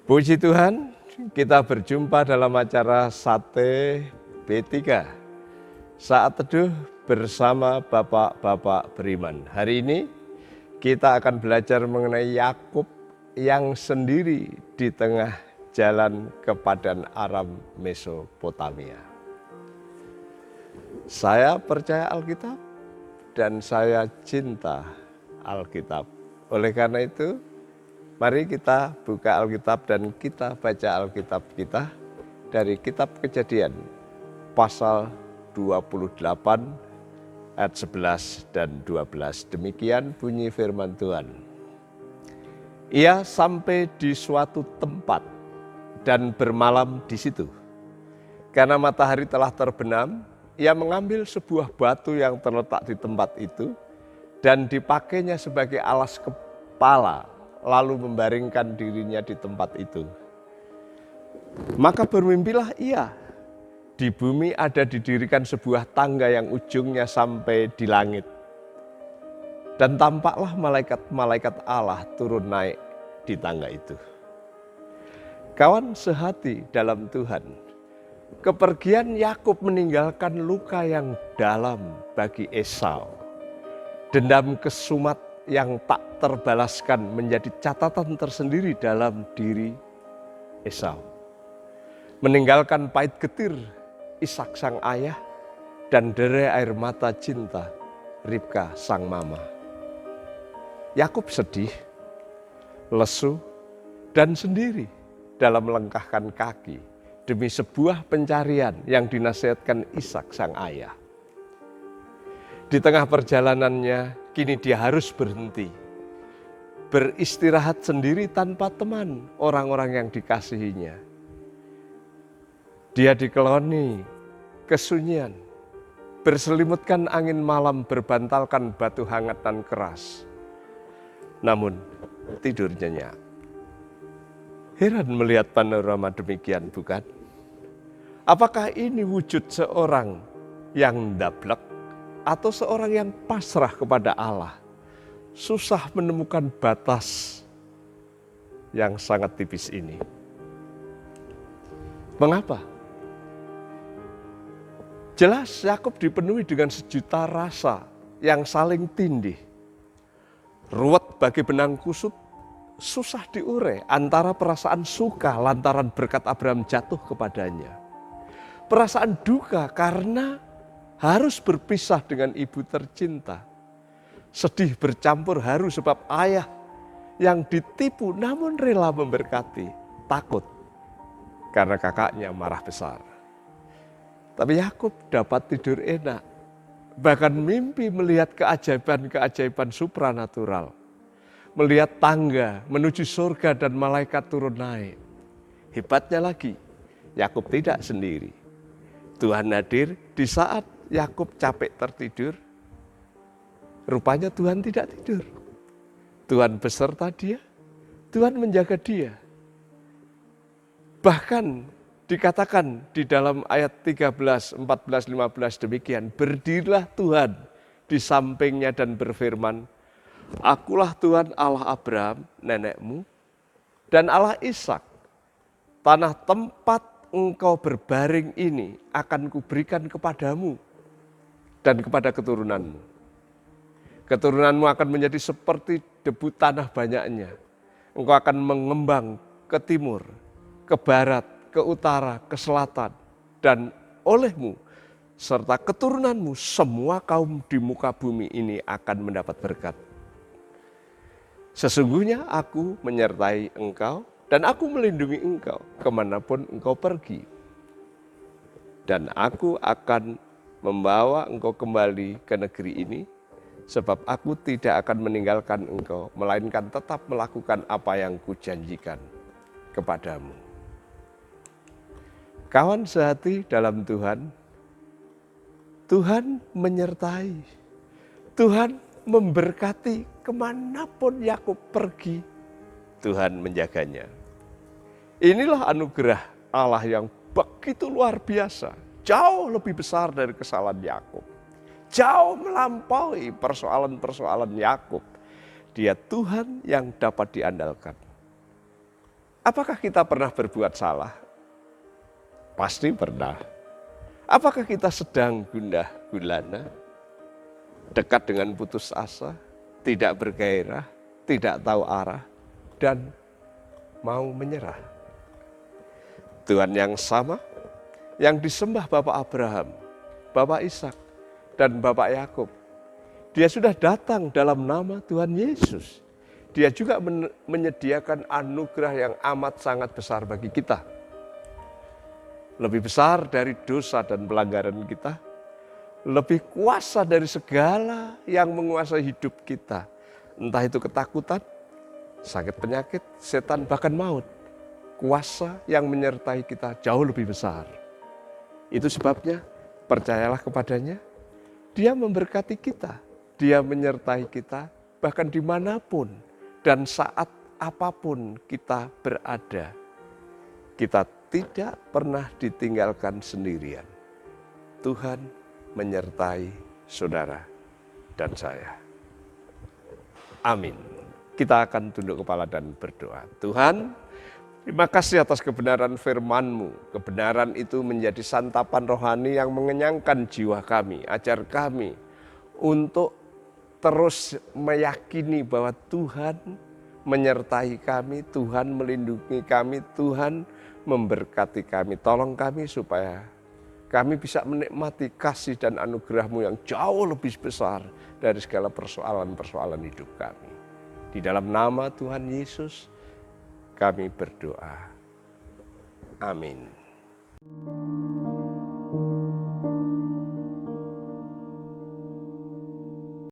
Puji Tuhan, kita berjumpa dalam acara Sate B3, Saat Teduh bersama Bapak-Bapak Beriman. Hari ini kita akan belajar mengenai Yakub yang sendiri di tengah jalan ke Padan Aram Mesopotamia. Saya percaya Alkitab dan saya cinta Alkitab. Oleh karena itu, mari kita buka Alkitab dan kita baca Alkitab kita dari kitab Kejadian pasal 28 ayat 11 dan 12. Demikian bunyi firman Tuhan. Ia sampai di suatu tempat dan bermalam di situ. Karena matahari telah terbenam, ia mengambil sebuah batu yang terletak di tempat itu dan dipakainya sebagai alas kepala, lalu membaringkan dirinya di tempat itu. Maka bermimpilah ia. Di bumi ada didirikan sebuah tangga yang ujungnya sampai di langit. Dan tampaklah malaikat-malaikat Allah turun naik di tangga itu. Kawan sehati dalam Tuhan, kepergian Yakub meninggalkan luka yang dalam bagi Esau. Dendam kesumat yang tak terbalaskan menjadi catatan tersendiri dalam diri Esau. Meninggalkan pahit getir Ishak sang ayah dan derai air mata cinta Ribka sang mama. Yakub sedih, lesu, dan sendiri dalam melangkahkan kaki demi sebuah pencarian yang dinasihatkan Ishak sang ayah. Di tengah perjalanannya, kini dia harus berhenti, beristirahat sendiri tanpa teman orang-orang yang dikasihinya. Dia dikeloni kesunyian, berselimutkan angin malam, berbantalkan batu hangat dan keras. Namun tidur nyenyak. Heran melihat panorama demikian, bukan? Apakah ini wujud seorang yang ndablek atau seorang yang pasrah kepada Allah? Susah menemukan batas yang sangat tipis ini. Mengapa? Jelas Yakub dipenuhi dengan sejuta rasa yang saling tindih. Ruwet bagi benang kusut, susah diurai antara perasaan suka lantaran berkat Abraham jatuh kepadanya. Perasaan duka karena harus berpisah dengan ibu tercinta. Sedih bercampur haru sebab ayah yang ditipu namun rela memberkati. Takut karena kakaknya marah besar. Tapi Yakub dapat tidur enak. Bahkan mimpi melihat keajaiban-keajaiban supranatural. Melihat tangga menuju surga dan malaikat turun naik. Hebatnya lagi, Yakub tidak sendiri. Tuhan hadir di saat Yakub capek tertidur. Rupanya Tuhan tidak tidur. Tuhan beserta dia, Tuhan menjaga dia. Bahkan dikatakan di dalam ayat 13, 14, 15 demikian. Berdirilah Tuhan di sampingnya dan berfirman, Akulah Tuhan Allah Abraham, nenekmu, dan Allah Ishak. Tanah tempat engkau berbaring ini akan kuberikan kepadamu dan kepada keturunanmu. Keturunanmu akan menjadi seperti debu tanah banyaknya. Engkau akan mengembang ke timur, ke barat, ke utara, ke selatan. Dan olehmu serta keturunanmu semua kaum di muka bumi ini akan mendapat berkat. Sesungguhnya aku menyertai engkau dan aku melindungi engkau kemanapun engkau pergi. Dan aku akan membawa engkau kembali ke negeri ini, sebab aku tidak akan meninggalkan engkau, melainkan tetap melakukan apa yang kujanjikan kepadamu. Kawan sehati dalam Tuhan, Tuhan menyertai. Tuhan memberkati kemanapun Yakub pergi, Tuhan menjaganya. Inilah anugerah Allah yang begitu luar biasa, jauh lebih besar dari kesalahan Yakub, jauh melampaui persoalan-persoalan Yakub. Dia Tuhan yang dapat diandalkan. Apakah kita pernah berbuat salah? Pasti pernah. Apakah kita sedang gundah gulana, dekat dengan putus asa, tidak bergairah, tidak tahu arah, dan mau menyerah? Tuhan yang sama, yang disembah Bapak Abraham, Bapak Ishak, dan Bapak Yakub, Dia sudah datang dalam nama Tuhan Yesus. Dia juga menyediakan anugerah yang amat sangat besar bagi kita. Lebih besar dari dosa dan pelanggaran kita. Lebih kuasa dari segala yang menguasai hidup kita. Entah itu ketakutan, sakit penyakit, setan, bahkan maut. Kuasa yang menyertai kita jauh lebih besar. Itu sebabnya percayalah kepadanya. Dia memberkati kita. Dia menyertai kita bahkan dimanapun dan saat apapun kita berada. Kita tidak pernah ditinggalkan sendirian. Tuhan menyertai saudara dan saya. Amin. Kita akan tunduk kepala dan berdoa. Tuhan, terima kasih atas kebenaran firman-Mu. Kebenaran itu menjadi santapan rohani yang mengenyangkan jiwa kami. Ajar kami untuk terus meyakini bahwa Tuhan menyertai kami, Tuhan melindungi kami, Tuhan memberkati kami. Tolong kami supaya kami bisa menikmati kasih dan anugerah-Mu yang jauh lebih besar dari segala persoalan-persoalan hidup kami. Di dalam nama Tuhan Yesus kami berdoa. Amin.